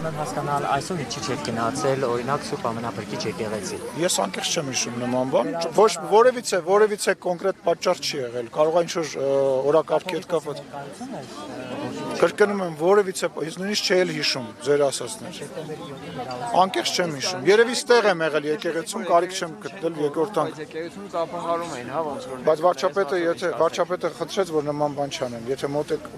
եմ հասկանալ, այսօր ինչի՞ չեք գնացել, օրինակ Սուրբ Ամենափրկիչ եկեղեցի։ Ես անկեղծ չեմ հիշում նման բան, ոչ որևիցե կոնկրետ պատճառ չի եղել, կարող է ինչ-որ օրակարգի հետ կապված։ Կրկնում եմ, որևիցե, ես նույնիսկ չէի հիշում ձեր ասածներ։ Անկեղծ չեմ հիշում։ Երևի ստեղ եմ եղել եկեղեցում, կարիք չեմ գտնել երկրորդ անգամ։ Եկեղեցում ծափահարում էին, հա, ոնց որ։ Բայց վարչապետը խնդրեց, որ նման բան չանեն։ Եթե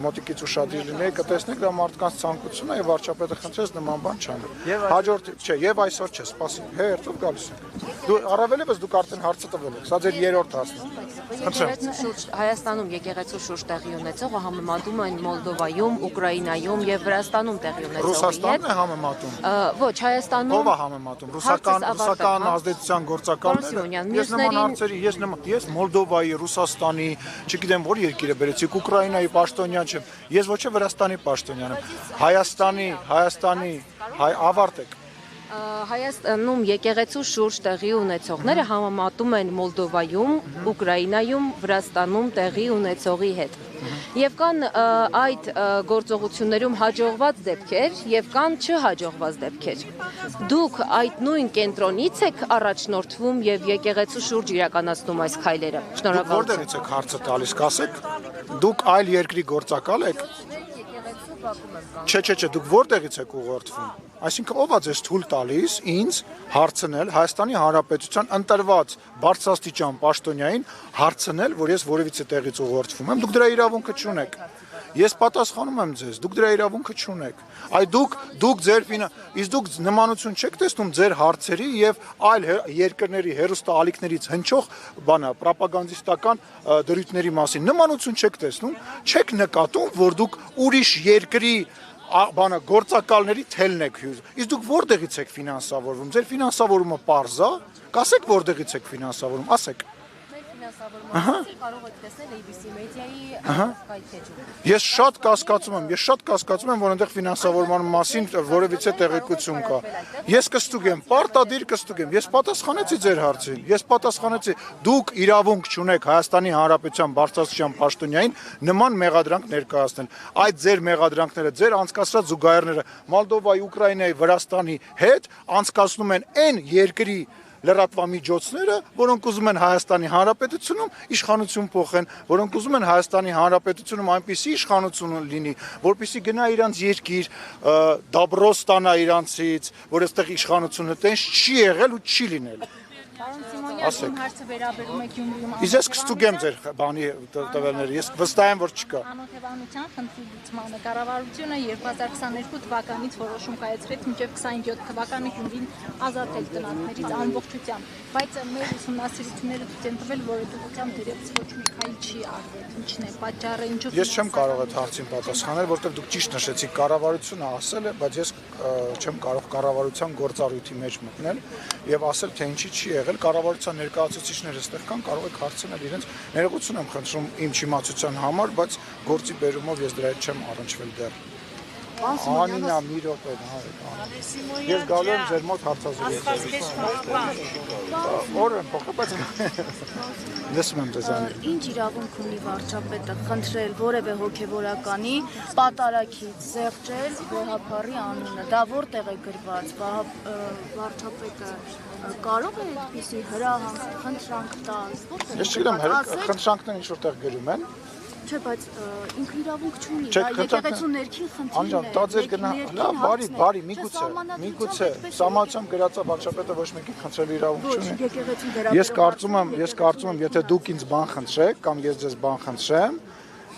մոտիկից ուշադիր լինեի, կտեսնեք դա մարդկանց ցանկությունն է եւ վարչապետը խնդրեց նման բան չանել։ Հաջորդ չէ, եւ այսօր չէ, սպասի։ Հերթով գալիս ենք։ Դու առավելևս դուք արդեն հարցը տվել եք։ Սա ձեր երրորդ հարցն է։ Եկեղեցու շուրջ Հայաստանում եկեղեցու շուրջ տեղի ունեցողը համեմատում են Մոլդովայում, Ուկրաինայում եւ Վրաստանում տեղի ունեցողի հետ։ Ռուսաստանն է համեմատում։ Ոչ, Հայաստանում։ Ո՞վ է համեմատում։ Ռուսական ազդեցության գործակալները։ Ես Մոլդովայի, Ռուսաստանի, չգիտեմ որ երկիրը բերեցիք, Ուկրաինայի պաշտոնյան չեմ։ Ես ոչ թե Վրաստանի պաշտոնյան եմ։ Հայաստանի ավարտեք։ Հայաստանում եկեղեցու շուրջ տեղի ունեցողները համեմատում են Մոլդովայում, Ուկրաինայում, Վրաստանում տեղի ունեցողի հետ։ Եվ կան այդ գործողություններում հաջողված դեպքեր եւ կան չհաջողված դեպքեր։ Դուք այդ նույն կենտրոնից եք առաջնորդվում եւ եկեղեցու շուրջ իրականացնում այս քայլերը։ Շնորհակալություն։ Որտեղից եք հարցը տալիս, կասեք։ Դուք այլ երկրի գործակալ եք։ Չէ, դուք որտեղից եք ուղղորդվում։ Այսինքն ով է ձեզ թույլ տալիս ինձ հարցնել Հայաստանի Հանրապետության ընտրված բարձրաստիճան պաշտոնյային հարցնել, որ ես որևիցե տեղից ուղղորդվում եմ, դուք դրա իրավունքը չունեք։ Ես պատասխանում եմ ձեզ, դուք դրա իրավունքը չունեք։ Այ դուք դուք նմանություն չեք տեսնում ձեր հարցերի եւ այլ երկրների հերոստալիքներից հնչող պրոպագանդիստական դրույթների մասին։ Նմանություն չեք տեսնում, չեք նկատում, որ դուք ուրիշ երկրի գործակալների թելն եք հյուր։ Իսկ դուք որտեղից եք ֆինանսավորվում։ Ձեր ֆինանսավորումը պարզ է։ Կասեք որտեղից եք ֆինանսավորում, ասեք։ Կարող եք տեսնել ABC մեդիայի կայքեջում։ Ես շատ կասկածում եմ, որ այնտեղ ֆինանսավորման մասին որևիցե տեղեկություն կա։ Ես կստուգ եմ, պարտադիր կստուգ եմ։ Ես պատասխանեցի ձեր հարցին։ Ես պատասխանեցի, դուք իրավունք չունեք Հայաստանի Հանրապետության բարձրաստիճան պաշտոնյային նման մեղադրանք ներկայացնել։ Այդ ձեր մեղադրանքները, ձեր անցկացրած զուգահեռները Մոլդովայի, Ուկրաինայի, Վրաստանի հետ անցկացնում են այն երկրի լրատվամիջոցները, որոնք ուզում են Հայաստանի Հանրապետությունում իշխանություն փոխեն, որոնք ուզում են Հայաստանի Հանրապետությունում այնպիսի իշխանություն լինի, որպեսզի գնա իրանց երկիր, դաբրո ստանա իրանցից, որ այստեղ իշխանությունը տենց չի եղել ու չի լինել։ Պարոն Սիմոնյան, հարցը վերաբերում է Գյումրիում։ Ես կստուգեմ ձեր բանի տվյալները, ես վստահ եմ, որ չկա։ Անօթևանության խնդրի լուծմանը կառավարությունը 2022 թվականից որոշում կայացրեց մինչև 27 թվականի հունվին ազատել տնակներից ամբողջությամբ, բայց մեր ուսումնասիրությունները ցույց են տվել, որ դուքությամբ դերևս ոչ մի քայլ չի արվել։ Ինչն է պատճառը, ինչով։ Ես չեմ կարող այդ հարցին պատասխանել, որովհետև դուք ճիշտ նշեցիք, կառավարությունը ասել է, բայց ես չեմ կարող կառավարության գործառույթի մեջ մտնել եւ ասել, թե ինչի չի եղել, կառավարության ներկայացուցիչները այստեղ կան, կարող եք հարցնել իրենց, ներողություն եմ խնդրում իմ չիմացության համար, բայց գործի բերումով ես դրա հետ չեմ առնչվել դեռ։ Անինա մի րոպե, ես գալու եմ ձեր մոտ հարցազրույց։ Օրը փոխապես լսում եմ ձեզանից։ Ինչ իրավունք ունի վարչապետը խնդրել որևէ հոգևորականի պատարագից զեղչել վեհապարի անունը։ Դա որտեղ է գրված։ Վարչապետը կարող է այդպիսի հրահանգ, խնդրանք տալ։ Ես չգիտեմ, խնդրանքները ինչ որտեղ գրում են։ Չէ, բայց ինքը իրավունք չունի, դա եկեղեցու ներքին խնդիրն է։ Դա ձեր գնա, լավ, բարի, միգուցե, սահմանությամբ գրածա վարչապետը ոչ մեկին խնդրելու իրավունք չունի։ Ես կարծում եմ, եթե դուք ինձ բան խնդրեք կամ ես ձեզ բան խնդրեմ,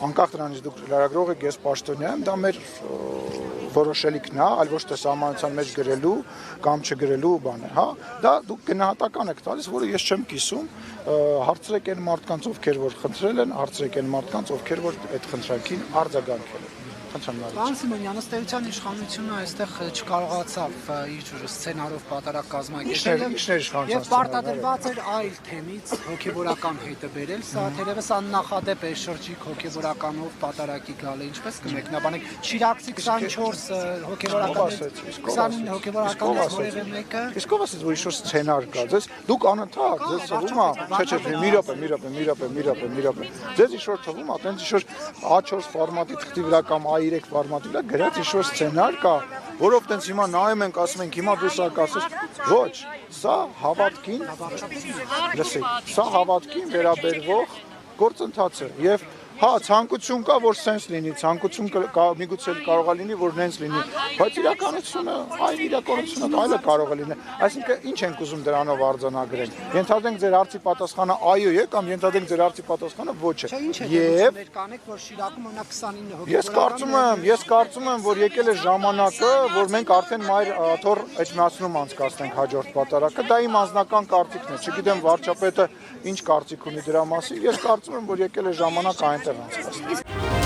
անկախ դրանից դուք լրագրող եք, ես պաշտոնյա եմ, դա մեր որոշելիքն է, այլ ոչ թե սահմանության մեջ գրելու կամ չգրելու բան է, հա։ Դա դուք գնահատական եք տալիս, որը ես չեմ կիսում, հարցրեք այն մարդկանց, ովքեր որ խնդրել են, հարցրեք այն մարդկանց, ովքեր որ այդ խնդրանքին արձագանքել են։ Պարոն Սիմոնյան, ըստ էության իշխանությունը այստեղ չկարողացավ իր սցենարով պատարագ կազմակերպել եւ պարտադրված էր այլ թեմից հոգեվորական հետը բերել, սա թերևս աննախադեպ է շրջիկ հոգեվորականով պատարագի գալը, ինչպես կմեկնաբանեք, Շիրակցի 24 հոգեվորականից 29 հոգեվորականից որևէ մեկը։ Իսկ ով ասեց, որ ինչ-որ սցենար կա, ձեզ դուք անընդհատ ձեզ թվում է, չէ, մի րոպե։ Ձեզ ինչ-որ թվում է, տենց ինչ-որ A4 ֆորմատի թղթի վրա կամ A3 ֆորմատի վրա գրած ինչ-որ սցենար կա, որով տենց հիմա նայում ենք, ասում ենք հիմա դու սա կասես, ոչ, սա հավատքին, լսեք, սա հավատքին վերաբերվող գործընթաց է եւ հա ցանկություն կա որ սենս լինի, ցանկություն կա միգուցե կարող է լինի որ նենց լինի, բայց իրականությունը, այլ իրականությունը այլը կարող է լինել։ Այսինքն ինչ ենք ուզում դրանով արձանագրել։ Ենթադրենք ձեր հարցի պատասխանը այո է կամ ենթադրենք ձեր հարցի պատասխանը ոչ է։ Եվ կանեք որ Շիրակում օրինակ 29 հոգեբորական Ես կարծում եմ, որ եկել է ժամանակը, որ մենք արդեն մայր թոր էջմիածնում անցկացնենք հաջորդ պատարակը, դա իմ անձնական կարծիքն է։ Չգիտեմ վարչապետը ինչ կարծիք ունի դրա մասին։ Ես կարծում եմ, որ եկել է ժամանակ այնտեղ անցկացնել։